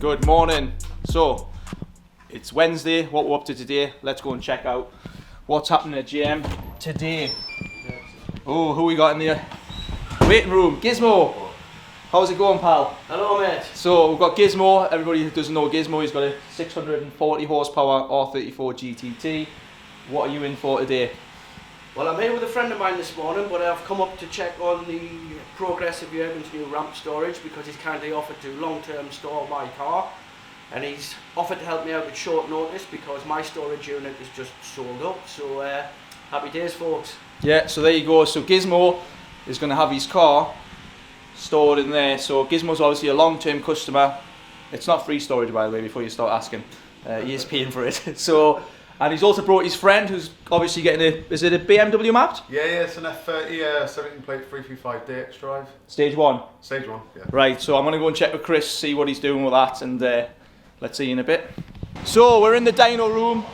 Good morning. So, it's Wednesday, what we're up to today. Let's go and check out what's happening at GM today. Oh, who we got in the waiting room? Gizmo! How's it going, pal? Hello, mate. So, we've got Gizmo. Everybody who doesn't know Gizmo, he's got a 640 horsepower R34 GTT. What are you in for today? Well, I'm here with a friend of mine this morning, but I've come up to check on the progress of Jürgen's new ramp storage because he's kindly offered to long-term store my car, and he's offered to help me out at short notice because my storage unit is just sold up. So happy days, folks. Yeah, so there you go. So Gizmo is going to have his car stored in there. So Gizmo's obviously a long-term customer. It's not free storage, by the way, before you start asking. He is paying for it. So. And he's also brought his friend who's obviously getting is it a BMW mapped? Yeah, it's an F30 17 plate 335 DX drive. Stage 1? Stage 1, yeah. Right, so I'm going to go and check with Chris, see what he's doing with that, and let's see you in a bit. So we're in the dyno room,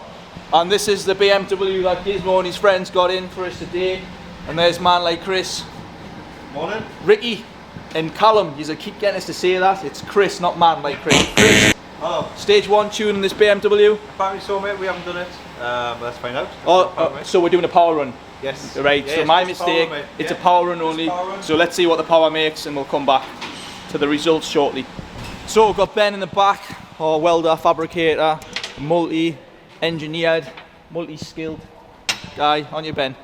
and this is the BMW that Gizmo and his friends got in for us today. And there's man like Chris. Morning. Ricky and Callum, you keep getting us to say that. It's Chris, not man like Chris. Chris. Oh. Stage 1 tuning this BMW. Apparently so, mate. We haven't done it. Let's find out. So we're doing a power run. Yes. Right. Yeah, so my mistake. It's a power run only. So let's see what the power makes, and we'll come back to the results shortly. So we've got Ben in the back, our welder, fabricator, multi-engineered, multi-skilled guy. On you, Ben.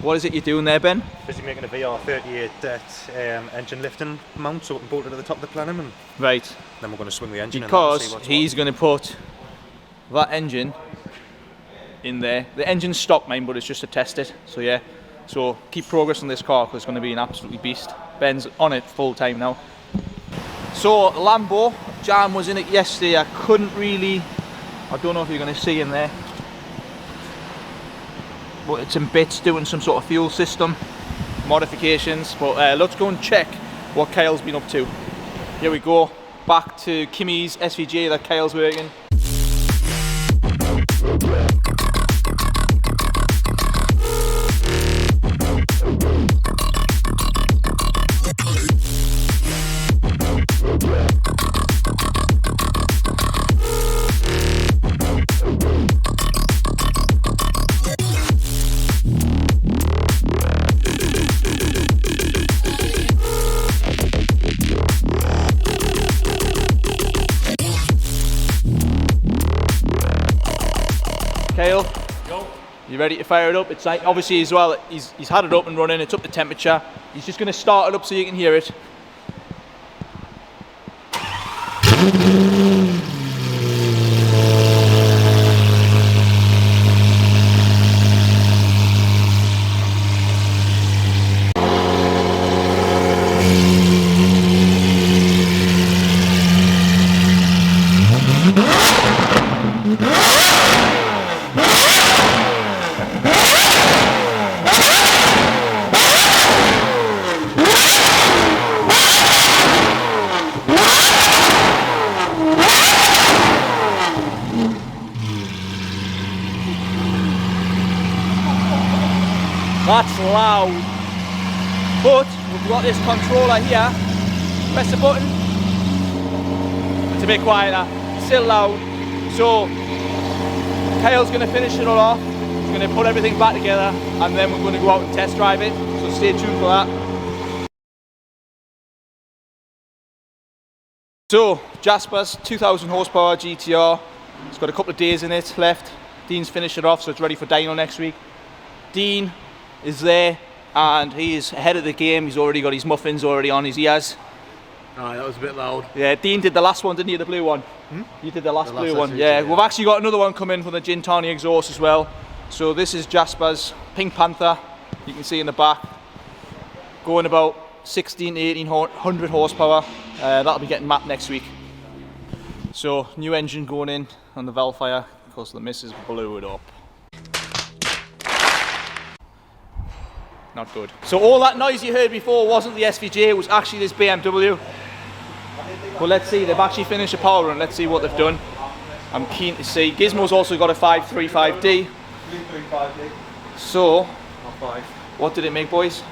What is it you're doing there, Ben? Busy making a VR38 engine lifting mount so we can bolt it at the top of the plenum, and right. then we're going to swing the engine because in he's going to put that engine in there. The engine's stock, mine, but it's just to test it. So yeah, so keep progress on this car because it's going to be an absolutely beast. Ben's on it full time now. So Lambo, Jam was in it yesterday. I couldn't really, I don't know if you're going to see in there, but it's in bits doing some sort of fuel system modifications. But let's go and check what Kyle's been up to. Here we go, back to Kimis SVJ that Kyle's working. Kyle, you ready to fire it up? It's like, obviously as well, he's had it up and running, it's up to temperature. He's just going to start it up so you can hear it. That's loud, but we've got this controller here. Press the button, it's a bit quieter, still loud. So Kyle's going to finish it all off, he's going to put everything back together, and then we're going to go out and test drive it, so stay tuned for that. So Jasper's 2000 horsepower GTR, it's got a couple of days in it left. Dean's finished it off, so it's ready for dyno next week. Dean is there and he is ahead of the game. He's already got his muffins already on his ears. Alright, that was a bit loud. Yeah, Dean did the last one, didn't you? The blue one. You did the last blue one. Yeah, we've actually got another one coming from the Gintanti Exhaust as well. So this is Jasper's Pink Panther. You can see in the back, going about 16 to 1800 horsepower. That'll be getting mapped next week. So new engine going in on the Velfire because the missus blew it up. Not good. So all that noise you heard before wasn't the SVJ, it was actually this BMW. But let's see, they've actually finished a power run. Let's see what they've done. I'm keen to see. Gizmo's also got a 535D. 335D. So, Not 5. what did it make, boys?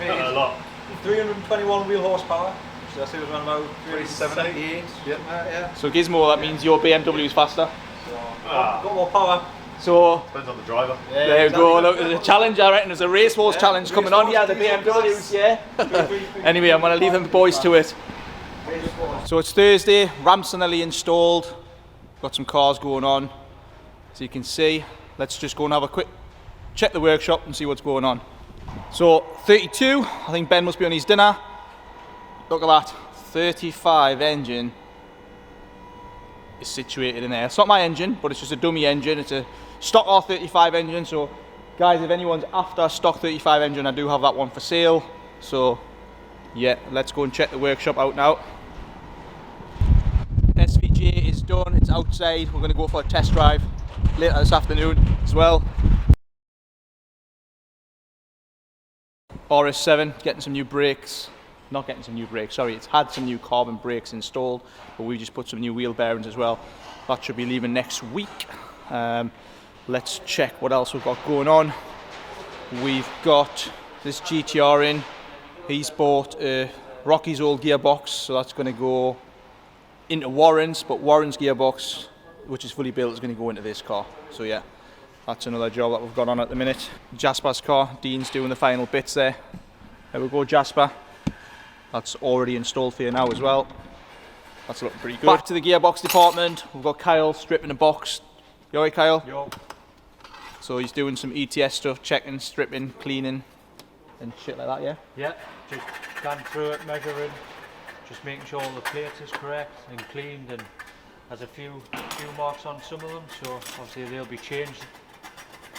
It made a lot. 321 wheel horsepower, So I think it was around about 378. Yep. Yeah. So Gizmo, that means your BMW is faster. Got more power. So Depends on the driver. there you go. Look, there's a challenge. I reckon there's a race horse challenge coming on here. The BMWs, yeah. Anyway, I'm gonna leave them boys to it. So it's Thursday. Ramps are nearly installed. Got some cars going on, so you can see. Let's just go and have a quick check the workshop and see what's going on. So 32. I think Ben must be on his dinner. Look at that. 35 engine is situated in there. It's not my engine, but it's just a dummy engine. It's a stock R35 engine. So guys, if anyone's after a stock 35 engine, I do have that one for sale. So yeah, let's go and check the workshop out now. SVJ is done. It's outside. We're going to go for a test drive later this afternoon as well. RS7 getting some new brakes. Not getting some new brakes, sorry, it's had some new carbon brakes installed, but we just put some new wheel bearings as well. That should be leaving next week. Let's check what else we've got going on. We've got this GTR in. He's bought Rocky's old gearbox, so that's going to go into Warren's, but Warren's gearbox, which is fully built, is going to go into this car. So yeah, that's another job that we've got on at the minute. Jasper's car, Dean's doing the final bits there. There we go, Jasper. That's already installed for you now as well. That's looking pretty good. Back to the gearbox department. We've got Kyle stripping a box. You alright, Kyle? Yo. So he's doing some ETS stuff, checking, stripping, cleaning, and shit like that, yeah? Yeah, just going through it, measuring, just making sure all the plates is correct and cleaned, and there's a few marks on some of them, so obviously they'll be changed.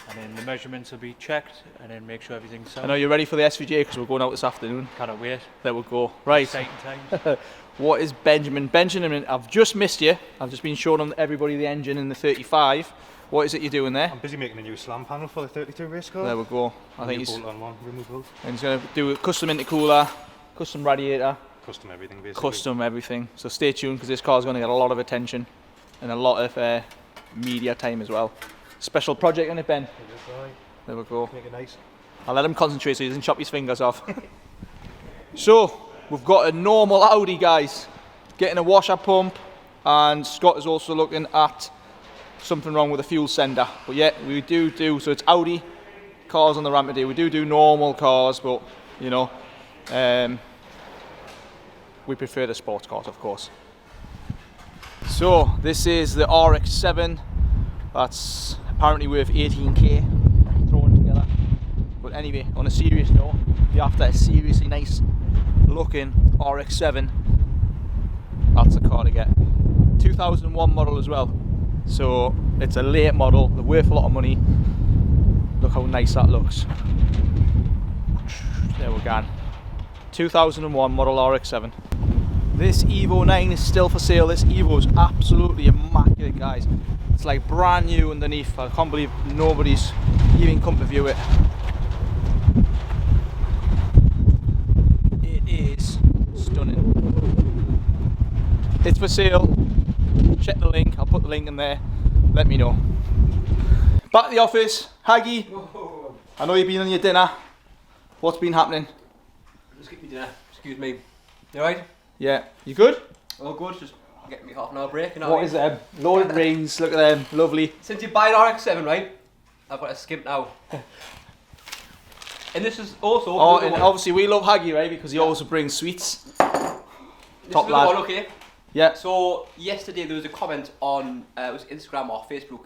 And then the measurements will be checked, and then make sure everything's sound. I know you're ready for the SVJ because we're going out this afternoon. Cannot wait. There we go. Right. Exciting times. What is Benjamin? Benjamin, I've just missed you. I've just been showing everybody the engine in the 35. What is it you're doing there? I'm busy making a new slam panel for the 32 race car. There we go. I think he's bolt on one, remove both. And he's going to do a custom intercooler, custom radiator, Custom everything basically. custom everything. So stay tuned because this car's going to get a lot of attention and a lot of media time as well. Special project on it, Ben. There we go. Make it nice. I'll let him concentrate so he doesn't chop his fingers off. So, we've got a normal Audi, guys. Getting a washer pump, and Scott is also looking at something wrong with the fuel sender. But yeah, we do, so it's Audi cars on the ramp today. We do normal cars, but you know, we prefer the sports cars, of course. So, this is the RX-7. That's apparently worth 18k. But anyway, on a serious note, if you're after a seriously nice looking RX-7, that's the car to get. 2001 model as well, so it's a late model. They're worth a lot of money. Look how nice that looks. There we go. 2001 model RX-7. This Evo 9 is still for sale. This Evo is absolutely immaculate, guys. It's like brand new underneath. I can't believe nobody's even come to view it. Is stunning. It's for sale. Check the link. I'll put the link in there. Let me know. Back to the office. Haggy, I know you've been on your dinner. What's been happening? Just get me dinner. Excuse me. You alright? Yeah. You good? All good. Just get me half an hour break. You know What is them? Loaded rings. Look at them. Lovely. Since you buy an RX-7, right? I've got a skimp now. And this is also. Oh, and obviously we love Haggy, right? Because he also brings sweets. This Top is lad. one, okay? Yeah. So yesterday there was a comment on it was Instagram or Facebook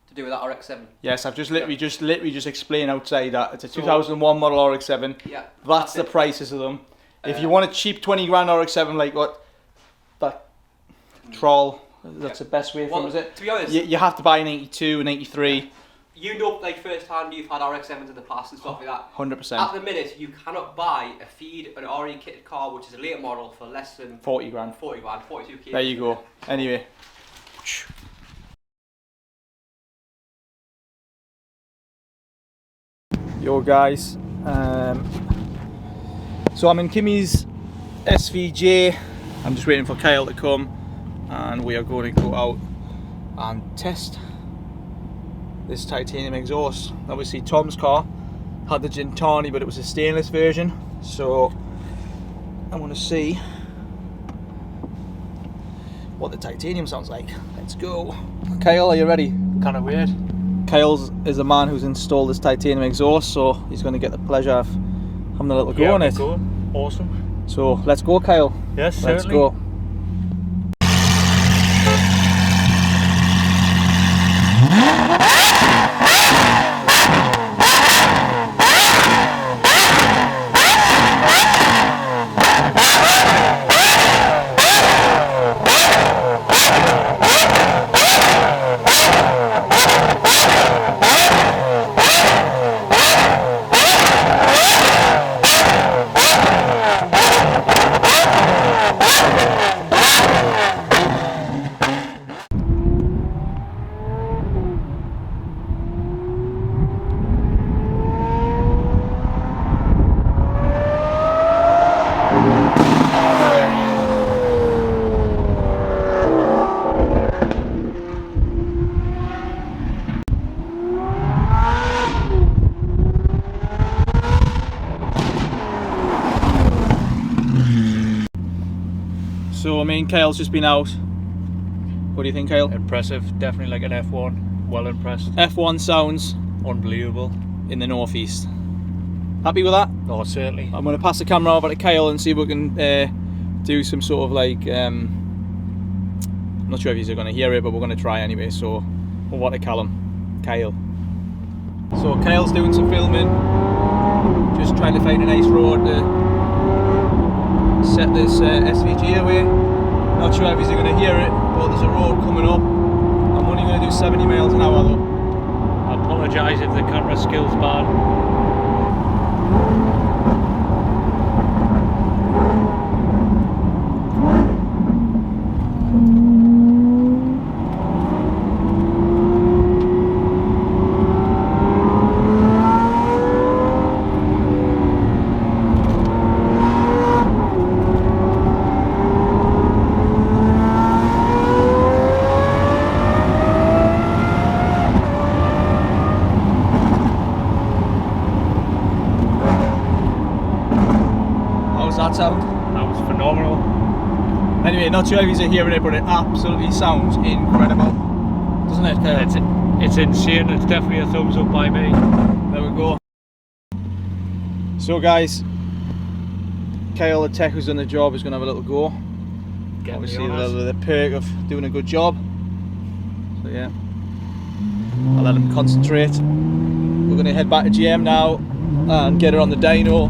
to do with that RX-7. Yes, I've just literally just explained outside that it's a 2001 model RX-7. Yeah. That's the prices of them. If you want a cheap 20 grand RX-7, like what that Troll, that's the best way from, is it? To be honest, You have to buy an 82, an 83. you know, like first hand, you've had RX-7s in the past and stuff like that. 100%. At the minute, you cannot buy a feed, an already kitted car, which is a later model, for less than 40 grand. 40 grand, 42k. There you go. Anyway. Yo guys, so I'm in Kimis SVJ. I'm just waiting for Kyle to come and we are going to go out and test this titanium exhaust. Obviously Tom's car had the Gintani, but it was a stainless version, so I want to see what the titanium sounds like. Let's go. Kyle, are you ready? Can't wait. Kyle is the man who's installed this titanium exhaust, so he's going to get the pleasure of having a little go on it. Go. Awesome. So let's go, Kyle. Yes, let's certainly. go. So, I mean, Kyle's just been out. What do you think, Kyle? Impressive, definitely like an F1. Well impressed. F1 sounds Unbelievable. in the northeast. Happy with that? Oh, certainly. I'm going to pass the camera over to Kyle and see if we can do some sort of like, I'm not sure if he's going to hear it, but we're going to try anyway. So, we'll want to Kyle. So Kyle's doing some filming, just trying to find a nice road to set this SVJ away. Not sure if he's going to hear it, but there's a road coming up. I'm only going to do 70 miles an hour though. I apologise if the camera skill's bad. How's that sound? That was phenomenal. Anyway, not sure if he's hearing it, but it absolutely sounds incredible. Doesn't it, Kyle? It's insane. It's definitely a thumbs up by me. There we go. So guys, Kyle, the tech who's done the job, is going to have a little go. Obviously the perk of doing a good job. So yeah, I'll let him concentrate. We're going to head back to GM now and get her on the dyno.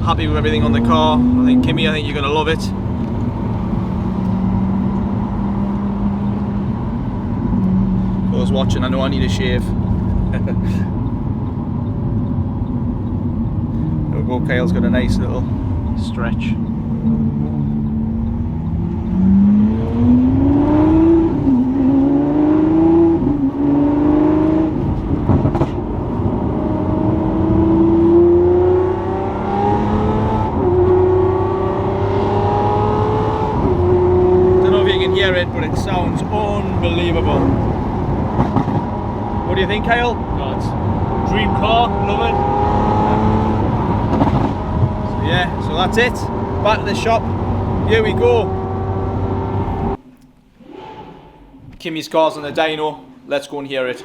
Happy with everything on the car. I think Kimmy, you're going to love it. For those watching, I know I need a shave. There we go, Kyle's got a nice little stretch. But it sounds unbelievable. What do you think, Kyle? Oh, it's dream car, love it. So yeah, so that's it. Back to the shop. Here we go. Kimmy's car's on the dyno. Let's go and hear it.